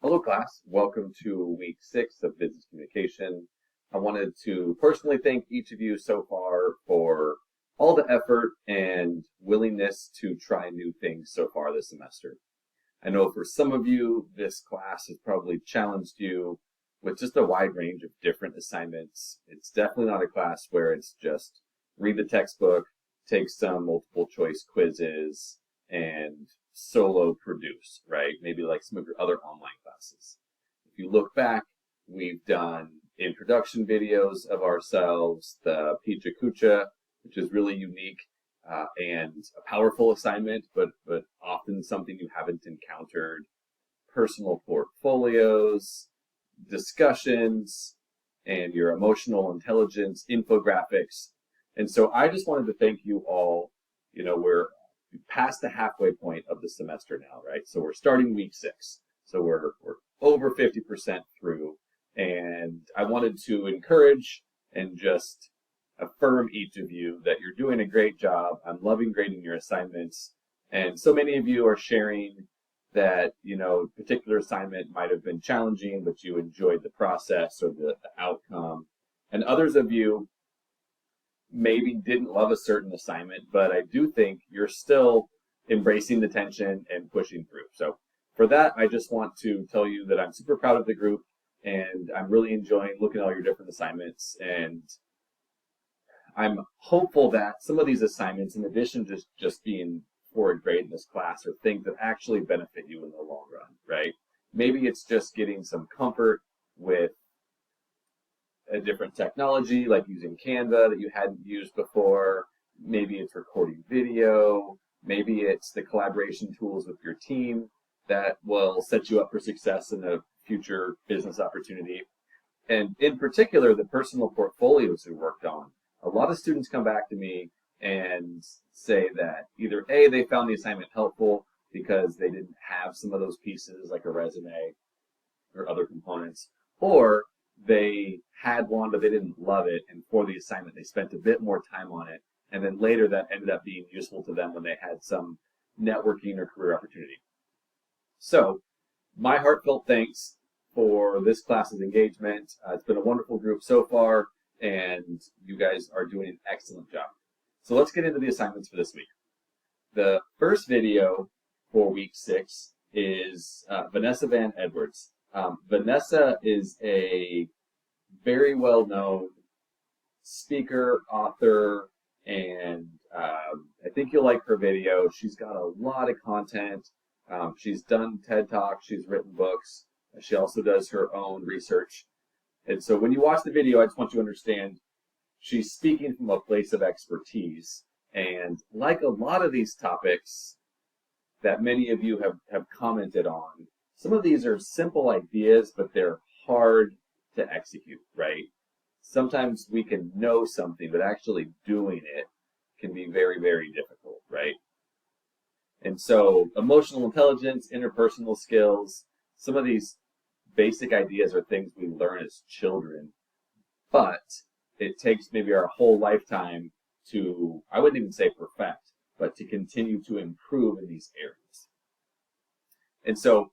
Hello class, welcome to week 6 of business communication. I wanted to personally thank each of you so far for all the effort and willingness to try new things so far this semester. I know for some of you, this class has probably challenged you with just a wide range of different assignments. It's definitely not a class where it's just read the textbook, take some multiple choice quizzes, and solo produce, right? Maybe like some of your other online classes. If you look back, we've done introduction videos of ourselves, the Picha Kucha, which is really unique and a powerful assignment, but often something you haven't encountered. Personal portfolios, discussions, and your emotional intelligence infographics. And so I just wanted to thank you all. We're past the halfway point of the semester now, right? So we're starting week 6. So we're over 50% through. And I wanted to encourage and just affirm each of you that you're doing a great job. I'm loving grading your assignments. And so many of you are sharing that, particular assignment might have been challenging, but you enjoyed the process or the outcome. And others of you maybe didn't love a certain assignment, but I do think you're still embracing the tension and pushing through. So for that, I just want to tell you that I'm super proud of the group and I'm really enjoying looking at all your different assignments. And I'm hopeful that some of these assignments, in addition to just being for a grade in this class, are things that actually benefit you in the long run, right? Maybe it's just getting some comfort with a different technology, like using Canva that you hadn't used before. Maybe it's recording video. Maybe it's the collaboration tools with your team that will set you up for success in a future business opportunity. And in particular, the personal portfolios we worked on. A lot of students come back to me and say that either A, they found the assignment helpful because they didn't have some of those pieces like a resume or other components, or they had one but they didn't love it, and for the assignment they spent a bit more time on it, and then later that ended up being useful to them when they had some networking or career opportunity. So my heartfelt thanks for this class's engagement. It's been a wonderful group so far, and you guys are doing an excellent job. So let's get into the assignments for this week. The first video for week 6 is Vanessa Van Edwards. Vanessa is a very well-known speaker, author, and I think you'll like her video. She's got a lot of content. She's done TED Talks. She's written books. She also does her own research. And so when you watch the video, I just want you to understand she's speaking from a place of expertise. And like a lot of these topics that many of you have commented on, some of these are simple ideas, but they're hard to execute, right? Sometimes we can know something, but actually doing it can be very, very difficult, right? And so emotional intelligence, interpersonal skills, some of these basic ideas are things we learn as children, but it takes maybe our whole lifetime to, I wouldn't even say perfect, but to continue to improve in these areas. And so,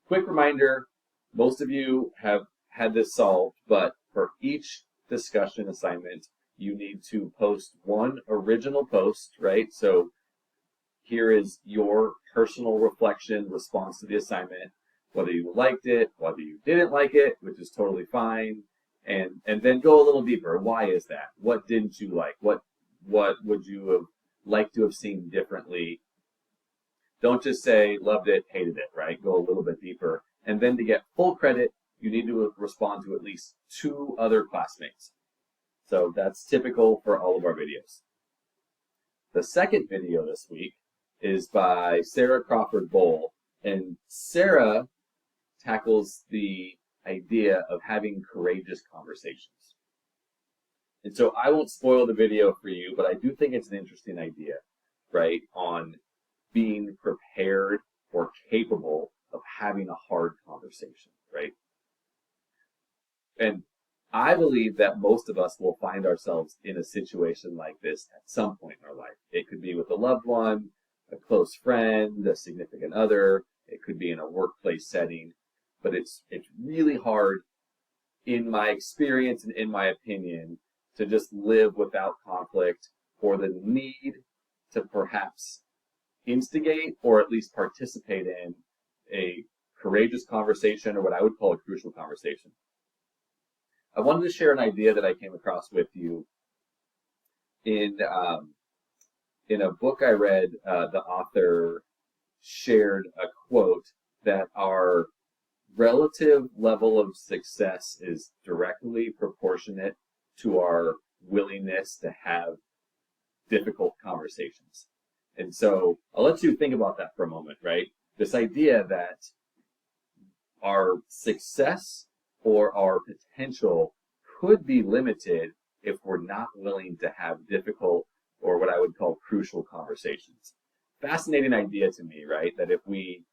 quick reminder, most of you have had this solved, but for each discussion assignment, you need to post one original post, right? So here is your personal reflection response to the assignment, whether you liked it, whether you didn't like it, which is totally fine, and then go a little deeper. Why is that? What didn't you like? What would you have liked to have seen differently? Don't just say loved it, hated it, right? Go a little bit deeper. And then to get full credit, you need to respond to at least 2 other classmates. So that's typical for all of our videos. The second video this week is by Sarah Crawford Bowl, and Sarah tackles the idea of having courageous conversations. And so I won't spoil the video for you, but I do think it's an interesting idea, right, on being prepared or capable of having a hard conversation, right? And I believe that most of us will find ourselves in a situation like this at some point in our life. It could be with a loved one, a close friend, a significant other. It could be in a workplace setting. but it's really hard, in my experience and in my opinion, to just live without conflict, or the need to perhaps instigate or at least participate in a courageous conversation, or what I would call a crucial conversation. I wanted to share an idea that I came across with you in a book I read. The author shared a quote that our relative level of success is directly proportionate to our willingness to have difficult conversations. And so I'll let you think about that for a moment, right? This idea that our success or our potential could be limited if we're not willing to have difficult, or what I would call crucial, conversations. Fascinating idea to me, right? That if we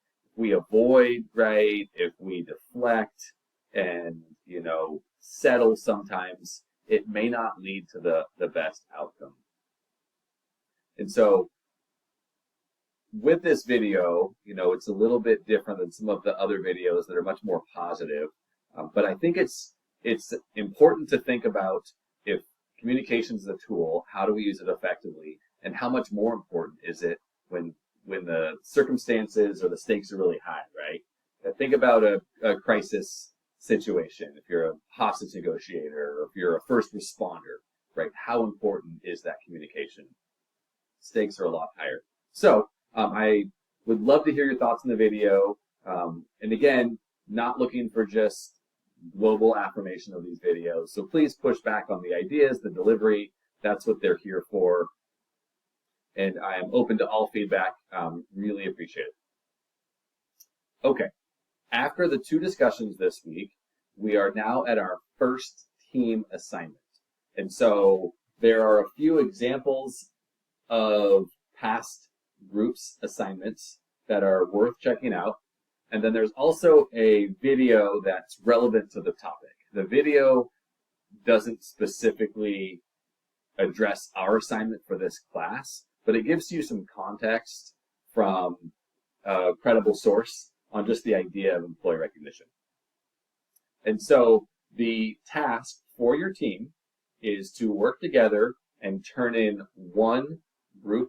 avoid, right, if we deflect and, settle sometimes, it may not lead to the best outcome. And so with this video, it's a little bit different than some of the other videos that are much more positive. But I think it's important to think about, if communication is a tool, how do we use it effectively, and how much more important is it when the circumstances or the stakes are really high, right? Think about a crisis situation. If you're a hostage negotiator, or if you're a first responder, right? How important is that communication? Stakes are a lot higher. So I would love to hear your thoughts in the video. And again, not looking for just global affirmation of these videos. So please push back on the ideas, the delivery. That's what they're here for. And I am open to all feedback. Really appreciate it. Okay. After the 2 discussions this week, we are now at our first team assignment. And so there are a few examples of past groups assignments that are worth checking out. And then there's also a video that's relevant to the topic. The video doesn't specifically address our assignment for this class, but it gives you some context from a credible source on just the idea of employee recognition. And so the task for your team is to work together and turn in one group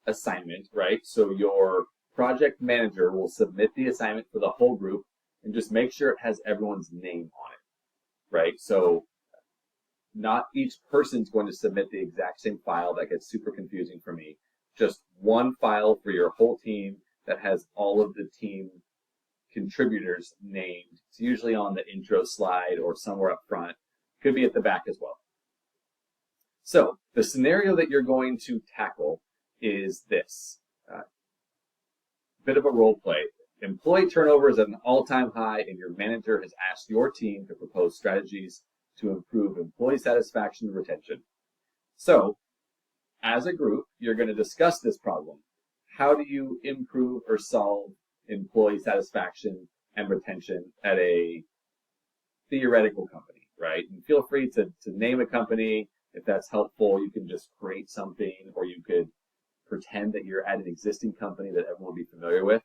assignment, right? So your project manager will submit the assignment for the whole group and just make sure it has everyone's name on it, right? So not each person's going to submit the exact same file. That gets super confusing for me. Just one file for your whole team that has all of the team contributors named. It's usually on the intro slide or somewhere up front. Could be at the back as well. So the scenario that you're going to tackle is this. Bit of a role play. Employee turnover is at an all-time high, and your manager has asked your team to propose strategies to improve employee satisfaction and retention. So, as a group, you're going to discuss this problem. How do you improve or solve employee satisfaction and retention at a theoretical company, right? And feel free to name a company if that's helpful. You can just create something, or you could pretend that you're at an existing company that everyone will be familiar with.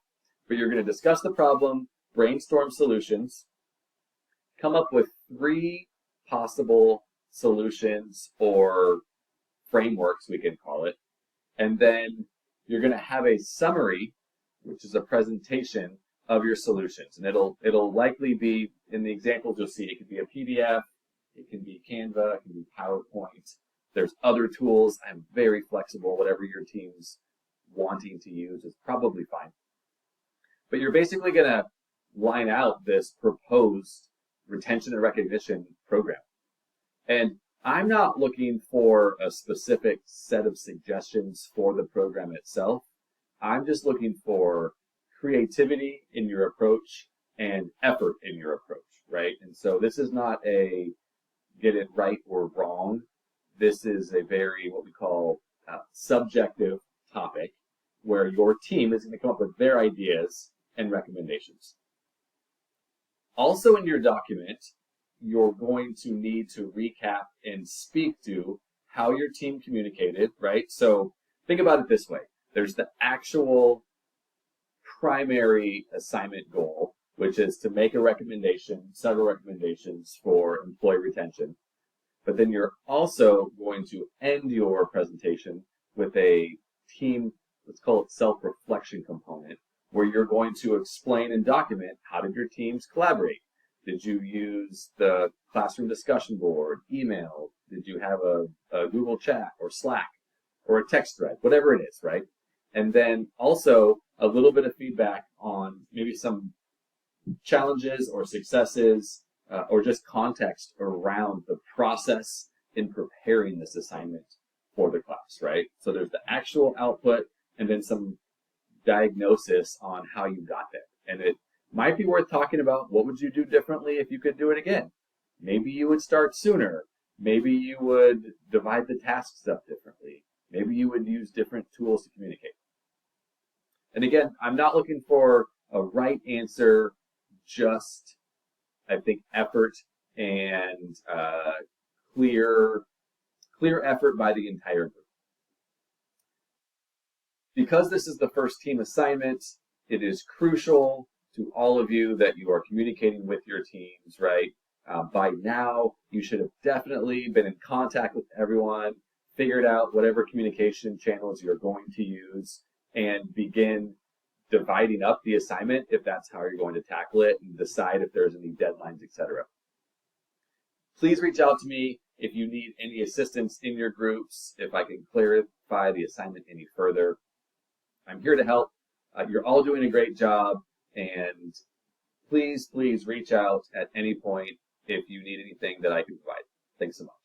But you're going to discuss the problem, brainstorm solutions, come up with 3 possible solutions or frameworks, we can call it, and then you're going to have a summary, which is a presentation of your solutions. And it'll likely be, in the examples you'll see, it could be a PDF, it can be Canva, it can be PowerPoint. There's other tools. I'm very flexible. Whatever your team's wanting to use is probably fine. But you're basically going to line out this proposed retention and recognition program. And I'm not looking for a specific set of suggestions for the program itself. I'm just looking for creativity in your approach and effort in your approach, right? And so this is not a get it right or wrong. This is a very, what we call, subjective topic where your team is going to come up with their ideas and recommendations. Also in your document, you're going to need to recap and speak to how your team communicated, right? So think about it this way. There's the actual primary assignment goal, which is to make a recommendation, several recommendations for employee retention. But then you're also going to end your presentation with a team, let's call it self-reflection component, where you're going to explain and document how did your teams collaborate. Did you use the classroom discussion board, email? Did you have a Google chat or Slack or a text thread, whatever it is, right? And then also a little bit of feedback on maybe some challenges or successes or just context around the process in preparing this assignment for the class, right? So there's the actual output and then some diagnosis on how you got there. And it might be worth talking about what would you do differently if you could do it again. Maybe you would start sooner. Maybe you would divide the tasks up differently. Maybe you would use different tools to communicate. And again, I'm not looking for a right answer, just, I think, effort and clear effort by the entire group. Because this is the first team assignment, it is crucial to all of you that you are communicating with your teams, right? By now, you should have definitely been in contact with everyone, figured out whatever communication channels you're going to use, and begin dividing up the assignment if that's how you're going to tackle it, and decide if there's any deadlines, etc. Please reach out to me if you need any assistance in your groups, if I can clarify the assignment any further. I'm here to help. You're all doing a great job, and please reach out at any point if you need anything that I can provide. Thanks so much.